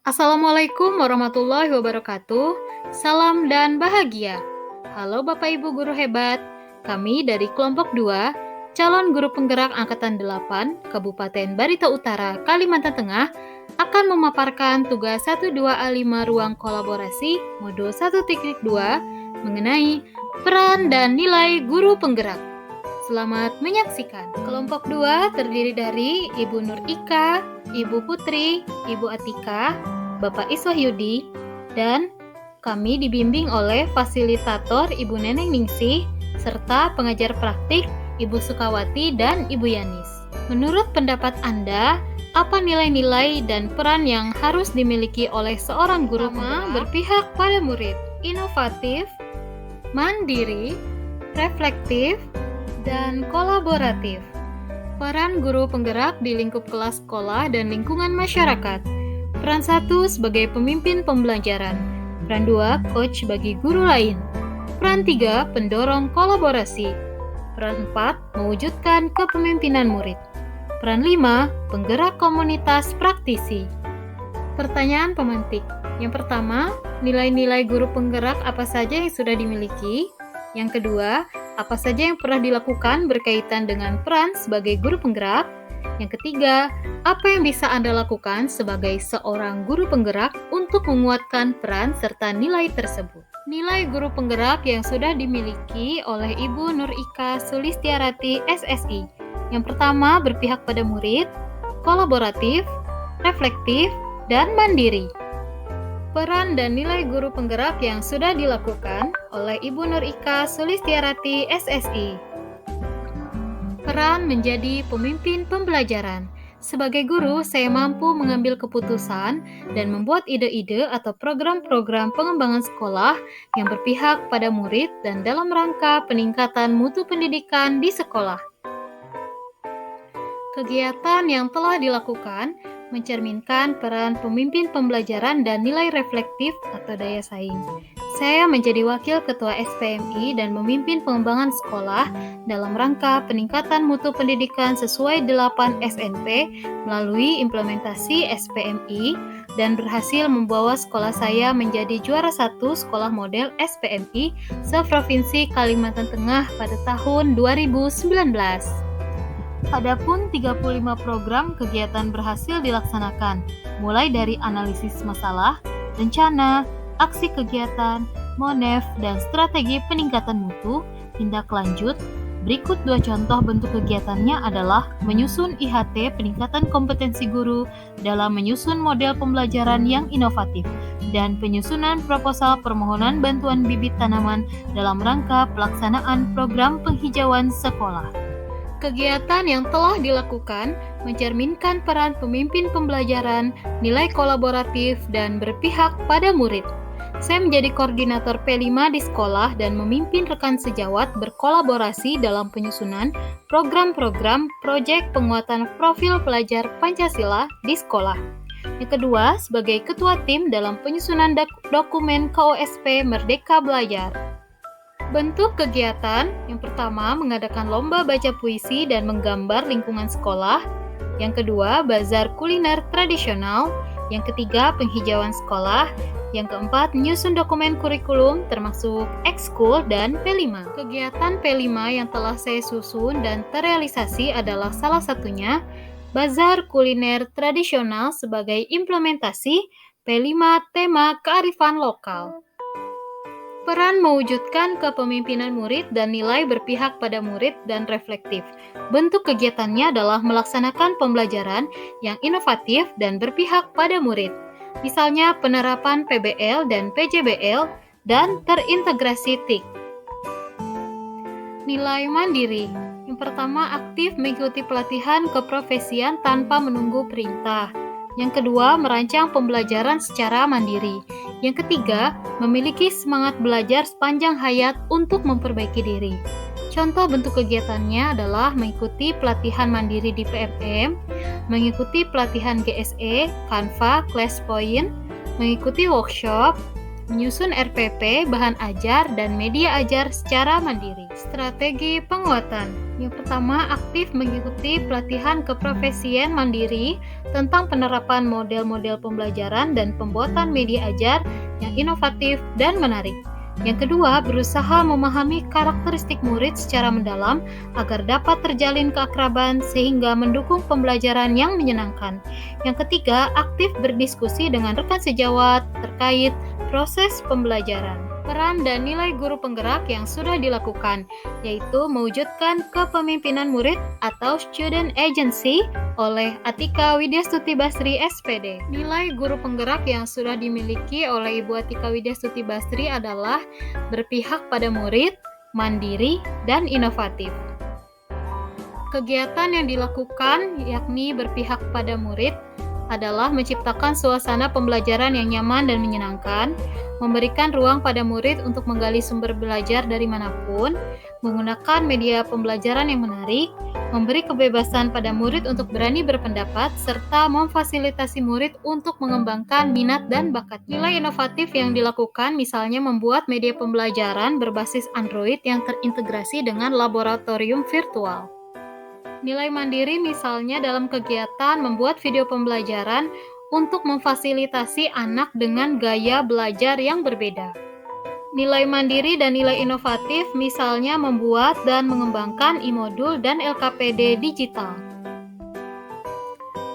Assalamualaikum warahmatullahi wabarakatuh. Salam dan bahagia. Halo Bapak Ibu guru hebat. Kami dari kelompok 2, calon guru penggerak angkatan 8, Kabupaten Barito Utara, Kalimantan Tengah, akan memaparkan tugas 12A5 ruang kolaborasi modul 1.2 mengenai peran dan nilai guru penggerak. Selamat menyaksikan. Kelompok 2 terdiri dari Ibu Nur Ika, Ibu Putri, Ibu Atika, Bapak Iswahyudi, dan kami dibimbing oleh fasilitator Ibu Neneng Ningsih, serta pengajar praktik Ibu Sukawati dan Ibu Yanis. Menurut pendapat Anda, apa nilai-nilai dan peran yang harus dimiliki oleh seorang guru berpihak pada murid? Inovatif, mandiri, reflektif, dan kolaboratif. Peran guru penggerak di lingkup kelas sekolah dan lingkungan masyarakat. Peran 1 sebagai pemimpin pembelajaran. Peran 2 coach bagi guru lain. Peran 3 pendorong kolaborasi. Peran 4 mewujudkan kepemimpinan murid. Peran 5 penggerak komunitas praktisi. Pertanyaan pemantik. Yang pertama, nilai-nilai guru penggerak apa saja yang sudah dimiliki? Yang kedua, apa saja yang pernah dilakukan berkaitan dengan peran sebagai guru penggerak? Yang ketiga, apa yang bisa Anda lakukan sebagai seorang guru penggerak untuk menguatkan peran serta nilai tersebut? Nilai guru penggerak yang sudah dimiliki oleh Ibu Nur Ika Sulistiarati SSI. Yang pertama, berpihak pada murid, kolaboratif, reflektif, dan mandiri. Peran dan nilai guru penggerak yang sudah dilakukan oleh Ibu Nur Ika Sulistiarati SSI. Peran menjadi pemimpin pembelajaran. Sebagai guru, saya mampu mengambil keputusan dan membuat ide-ide atau program-program pengembangan sekolah yang berpihak pada murid dan dalam rangka peningkatan mutu pendidikan di sekolah. Kegiatan yang telah dilakukan mencerminkan peran pemimpin pembelajaran dan nilai reflektif atau daya saing. Saya menjadi wakil ketua SPMI dan memimpin pengembangan sekolah dalam rangka peningkatan mutu pendidikan sesuai 8 SNP melalui implementasi SPMI dan berhasil membawa sekolah saya menjadi juara 1 sekolah model SPMI se-Provinsi Kalimantan Tengah pada tahun 2019. Adapun 35 program kegiatan berhasil dilaksanakan, mulai dari analisis masalah, rencana, aksi kegiatan, monef, dan strategi peningkatan mutu, tindak lanjut. Berikut 2 contoh bentuk kegiatannya adalah menyusun IHT peningkatan kompetensi guru dalam menyusun model pembelajaran yang inovatif, dan penyusunan proposal permohonan bantuan bibit tanaman dalam rangka pelaksanaan program penghijauan sekolah. Kegiatan yang telah dilakukan mencerminkan peran pemimpin pembelajaran, nilai kolaboratif, dan berpihak pada murid. Saya menjadi koordinator P5 di sekolah dan memimpin rekan sejawat berkolaborasi dalam penyusunan program-program proyek penguatan profil pelajar Pancasila di sekolah. Yang kedua, sebagai ketua tim dalam penyusunan dokumen KOSP Merdeka Belajar. Bentuk kegiatan, yang pertama mengadakan lomba baca puisi dan menggambar lingkungan sekolah. Yang kedua, bazar kuliner tradisional. Yang ketiga, penghijauan sekolah. Yang keempat, menyusun dokumen kurikulum termasuk ekskul dan P5. Kegiatan P5 yang telah saya susun dan terrealisasi adalah salah satunya bazar kuliner tradisional sebagai implementasi P5 tema kearifan lokal. Peran mewujudkan kepemimpinan murid dan nilai berpihak pada murid dan reflektif. Bentuk kegiatannya adalah melaksanakan pembelajaran yang inovatif dan berpihak pada murid. Misalnya penerapan PBL dan PJBL dan terintegrasi TIK. Nilai mandiri. Yang pertama, aktif mengikuti pelatihan keprofesian tanpa menunggu perintah. Yang kedua, merancang pembelajaran secara mandiri. Yang ketiga, memiliki semangat belajar sepanjang hayat untuk memperbaiki diri. Contoh bentuk kegiatannya adalah mengikuti pelatihan mandiri di PMM, mengikuti pelatihan GSE, Canva, Classpoint, mengikuti workshop, menyusun RPP, bahan ajar, dan media ajar secara mandiri. Strategi penguatan. Yang pertama, aktif mengikuti pelatihan keprofesian mandiri tentang penerapan model-model pembelajaran dan pembuatan media ajar yang inovatif dan menarik. Yang kedua, berusaha memahami karakteristik murid secara mendalam agar dapat terjalin keakraban sehingga mendukung pembelajaran yang menyenangkan. Yang ketiga, aktif berdiskusi dengan rekan sejawat terkait proses pembelajaran. Peran dan nilai guru penggerak yang sudah dilakukan, yaitu mewujudkan kepemimpinan murid atau student agency oleh Atika Widyastuti Basri SPD. Nilai guru penggerak yang sudah dimiliki oleh Ibu Atika Widyastuti Basri adalah berpihak pada murid, mandiri, dan inovatif. Kegiatan yang dilakukan yakni berpihak pada murid adalah menciptakan suasana pembelajaran yang nyaman dan menyenangkan, memberikan ruang pada murid untuk menggali sumber belajar dari manapun, menggunakan media pembelajaran yang menarik, memberi kebebasan pada murid untuk berani berpendapat, serta memfasilitasi murid untuk mengembangkan minat dan bakat. Nilai inovatif yang dilakukan misalnya membuat media pembelajaran berbasis Android yang terintegrasi dengan laboratorium virtual. Nilai mandiri misalnya dalam kegiatan membuat video pembelajaran untuk memfasilitasi anak dengan gaya belajar yang berbeda. Nilai mandiri dan nilai inovatif misalnya membuat dan mengembangkan e-modul dan LKPD digital.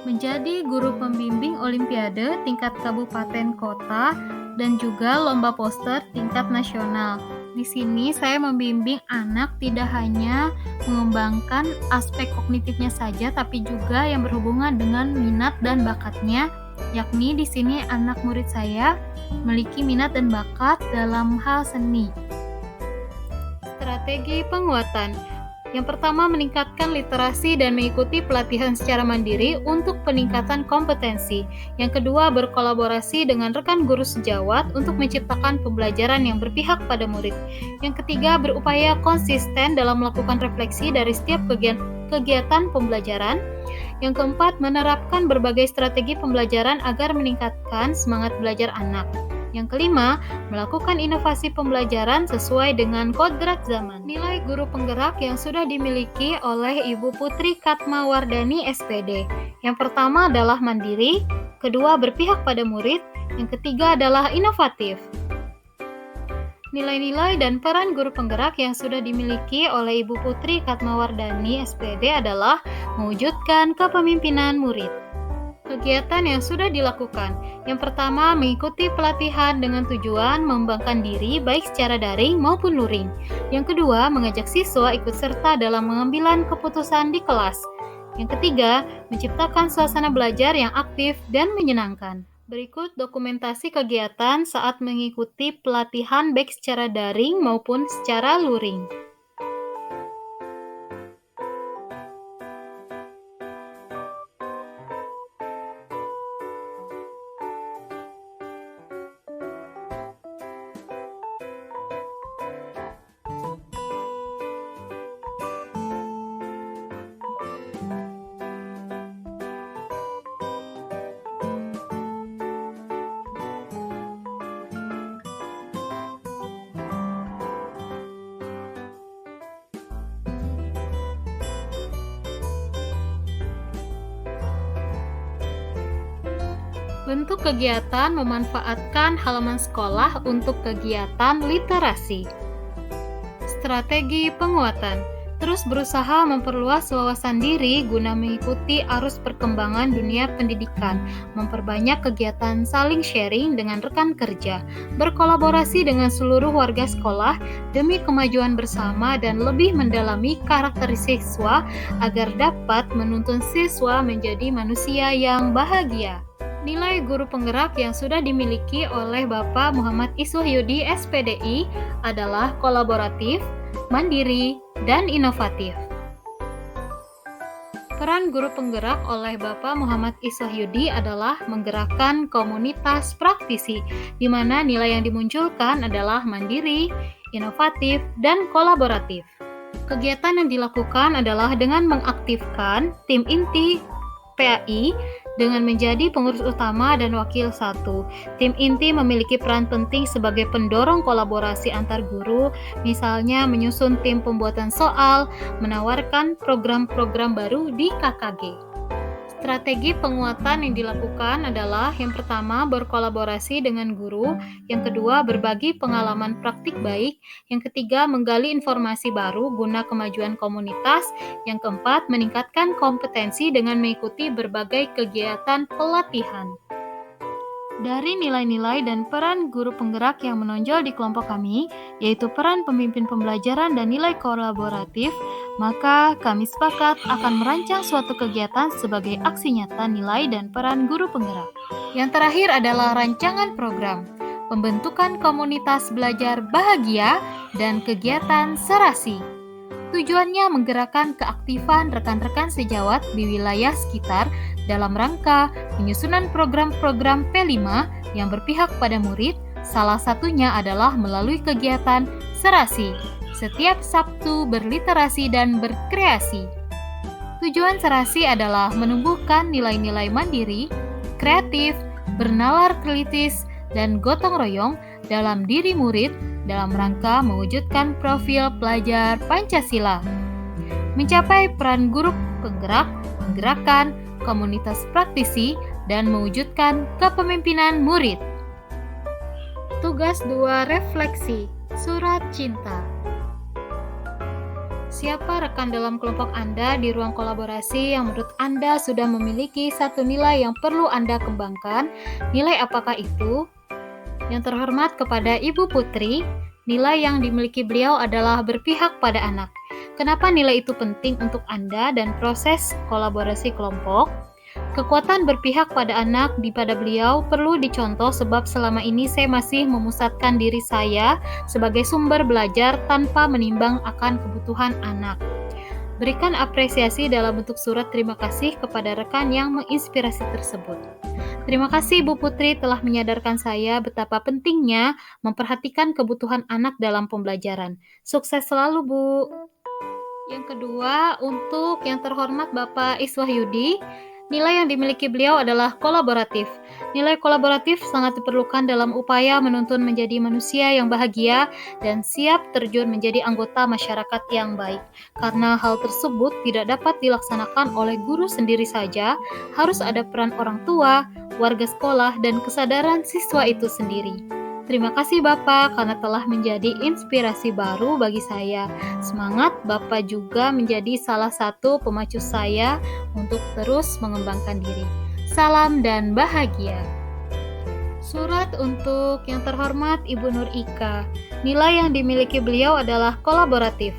Menjadi guru pembimbing olimpiade tingkat kabupaten kota dan juga lomba poster tingkat nasional. Di sini saya membimbing anak tidak hanya mengembangkan aspek kognitifnya saja, tapi juga yang berhubungan dengan minat dan bakatnya, yakni di sini anak murid saya memiliki minat dan bakat dalam hal seni. Strategi penguatan. Yang pertama, meningkatkan literasi dan mengikuti pelatihan secara mandiri untuk peningkatan kompetensi. Yang kedua, berkolaborasi dengan rekan guru sejawat untuk menciptakan pembelajaran yang berpihak pada murid. Yang ketiga, berupaya konsisten dalam melakukan refleksi dari setiap kegiatan pembelajaran. Yang keempat, menerapkan berbagai strategi pembelajaran agar meningkatkan semangat belajar anak. Yang kelima, melakukan inovasi pembelajaran sesuai dengan kodrat zaman. Nilai guru penggerak yang sudah dimiliki oleh Ibu Putri Katmawardani SPD. Yang pertama adalah mandiri, kedua berpihak pada murid, yang ketiga adalah inovatif. Nilai-nilai dan peran guru penggerak yang sudah dimiliki oleh Ibu Putri Katmawardani SPD adalah mewujudkan kepemimpinan murid. Kegiatan yang sudah dilakukan. Yang pertama, mengikuti pelatihan dengan tujuan mengembangkan diri baik secara daring maupun luring. Yang kedua, mengajak siswa ikut serta dalam pengambilan keputusan di kelas. Yang ketiga, menciptakan suasana belajar yang aktif dan menyenangkan. Berikut dokumentasi kegiatan saat mengikuti pelatihan baik secara daring maupun secara luring. Bentuk kegiatan memanfaatkan halaman sekolah untuk kegiatan literasi. Strategi penguatan. Terus berusaha memperluas wawasan diri guna mengikuti arus perkembangan dunia pendidikan, memperbanyak kegiatan saling sharing dengan rekan kerja, berkolaborasi dengan seluruh warga sekolah demi kemajuan bersama dan lebih mendalami karakteristik siswa agar dapat menuntun siswa menjadi manusia yang bahagia. Nilai guru penggerak yang sudah dimiliki oleh Bapak Muhammad Iswahyudi SPDI adalah kolaboratif, mandiri, dan inovatif. Peran guru penggerak oleh Bapak Muhammad Iswahyudi adalah menggerakkan komunitas praktisi, di mana nilai yang dimunculkan adalah mandiri, inovatif, dan kolaboratif. Kegiatan yang dilakukan adalah dengan mengaktifkan tim inti PAI dengan menjadi pengurus utama dan wakil satu. Tim inti memiliki peran penting sebagai pendorong kolaborasi antar guru, misalnya menyusun tim pembuatan soal, menawarkan program-program baru di KKG. Strategi penguatan yang dilakukan adalah yang pertama berkolaborasi dengan guru, yang kedua berbagi pengalaman praktik baik, yang ketiga menggali informasi baru guna kemajuan komunitas, yang keempat meningkatkan kompetensi dengan mengikuti berbagai kegiatan pelatihan. Dari nilai-nilai dan peran guru penggerak yang menonjol di kelompok kami, yaitu peran pemimpin pembelajaran dan nilai kolaboratif, maka kami sepakat akan merancang suatu kegiatan sebagai aksi nyata nilai dan peran guru penggerak. Yang terakhir adalah rancangan program, pembentukan komunitas belajar bahagia, dan kegiatan serasi. Tujuannya menggerakkan keaktifan rekan-rekan sejawat di wilayah sekitar dalam rangka penyusunan program-program P5 yang berpihak pada murid, salah satunya adalah melalui kegiatan serasi, setiap Sabtu berliterasi dan berkreasi. Tujuan serasi adalah menumbuhkan nilai-nilai mandiri, kreatif, bernalar kritis, dan gotong royong dalam diri murid dalam rangka mewujudkan profil pelajar Pancasila. Mencapai peran guru penggerak, menggerakkan komunitas praktisi, dan mewujudkan kepemimpinan murid. Tugas 2 refleksi, surat cinta. Siapa rekan dalam kelompok Anda di ruang kolaborasi yang menurut Anda sudah memiliki satu nilai yang perlu Anda kembangkan? Nilai apakah itu? Yang terhormat kepada Ibu Putri, nilai yang dimiliki beliau adalah berpihak pada anak. Kenapa nilai itu penting untuk Anda dan proses kolaborasi kelompok? Kekuatan berpihak pada anak pada beliau perlu dicontoh sebab selama ini saya masih memusatkan diri saya sebagai sumber belajar tanpa menimbang akan kebutuhan anak. Berikan apresiasi dalam bentuk surat terima kasih kepada rekan yang menginspirasi tersebut. Terima kasih Bu Putri telah menyadarkan saya betapa pentingnya memperhatikan kebutuhan anak dalam pembelajaran. Sukses selalu, Bu. Yang kedua, untuk yang terhormat Bapak Iswahyudi, nilai yang dimiliki beliau adalah kolaboratif. Nilai kolaboratif sangat diperlukan dalam upaya menuntun menjadi manusia yang bahagia dan siap terjun menjadi anggota masyarakat yang baik. Karena hal tersebut tidak dapat dilaksanakan oleh guru sendiri saja, harus ada peran orang tua, warga sekolah, dan kesadaran siswa itu sendiri. Terima kasih Bapak karena telah menjadi inspirasi baru bagi saya. Semangat Bapak juga menjadi salah satu pemacu saya untuk terus mengembangkan diri. Salam dan bahagia. Surat untuk yang terhormat Ibu Nur Ika. Nilai yang dimiliki beliau adalah kolaboratif.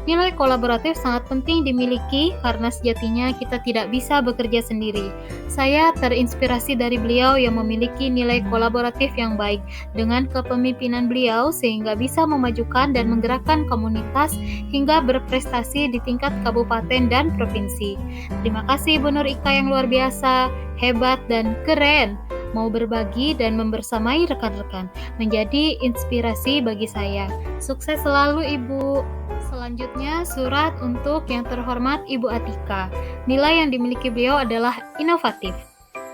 Nilai kolaboratif sangat penting dimiliki karena sejatinya kita tidak bisa bekerja sendiri. Saya terinspirasi dari beliau yang memiliki nilai kolaboratif yang baik dengan kepemimpinan beliau sehingga bisa memajukan dan menggerakkan komunitas hingga berprestasi di tingkat kabupaten dan provinsi. Terima kasih Bu Nur Ika yang luar biasa, hebat dan keren. Mau berbagi dan membersamai rekan-rekan menjadi inspirasi bagi saya. Sukses selalu Ibu. Selanjutnya, surat untuk yang terhormat Ibu Atika. Nilai yang dimiliki beliau adalah inovatif.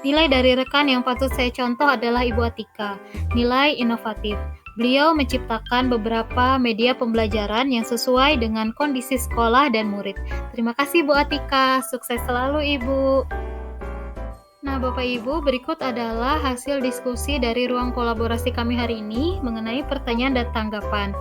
Nilai dari rekan yang patut saya contoh adalah Ibu Atika. Nilai inovatif. Beliau menciptakan beberapa media pembelajaran yang sesuai dengan kondisi sekolah dan murid. Terima kasih Bu Atika. Sukses selalu Ibu. Nah, Bapak Ibu, berikut adalah hasil diskusi dari ruang kolaborasi kami hari ini mengenai pertanyaan dan tanggapan.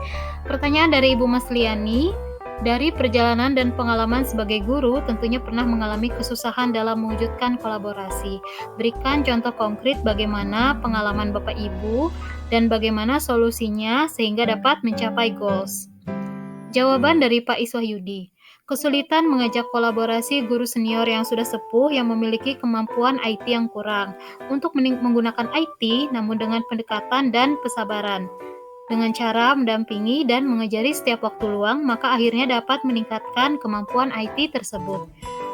Pertanyaan dari Ibu Mas Liani, dari perjalanan dan pengalaman sebagai guru tentunya pernah mengalami kesusahan dalam mewujudkan kolaborasi. Berikan contoh konkret bagaimana pengalaman Bapak Ibu dan bagaimana solusinya sehingga dapat mencapai goals. Jawaban dari Pak Iswahyudi. Kesulitan mengajak kolaborasi guru senior yang sudah sepuh yang memiliki kemampuan IT yang kurang untuk menggunakan IT namun dengan pendekatan dan kesabaran. Dengan cara mendampingi dan mengajari setiap waktu luang, maka akhirnya dapat meningkatkan kemampuan IT tersebut.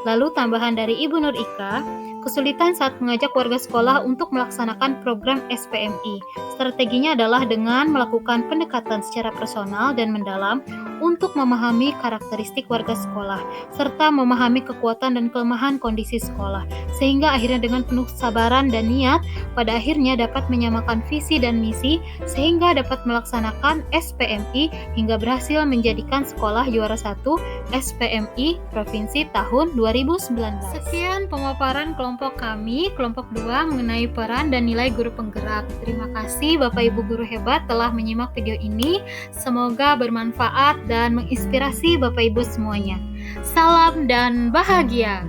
Lalu tambahan dari Ibu Nur Ika, kesulitan saat mengajak warga sekolah untuk melaksanakan program SPMI. Strateginya adalah dengan melakukan pendekatan secara personal dan mendalam untuk memahami karakteristik warga sekolah, serta memahami kekuatan dan kelemahan kondisi sekolah, sehingga akhirnya dengan penuh kesabaran dan niat, pada akhirnya dapat menyamakan visi dan misi, sehingga dapat melaksanakan SPMI hingga berhasil menjadikan sekolah juara 1 SPMI Provinsi tahun 2019. Sekian pemaparan kelompok kami, kelompok 2, mengenai peran dan nilai guru penggerak. Terima kasih Bapak Ibu guru hebat telah menyimak video ini. Semoga bermanfaat dan menginspirasi Bapak Ibu semuanya. Salam dan bahagia.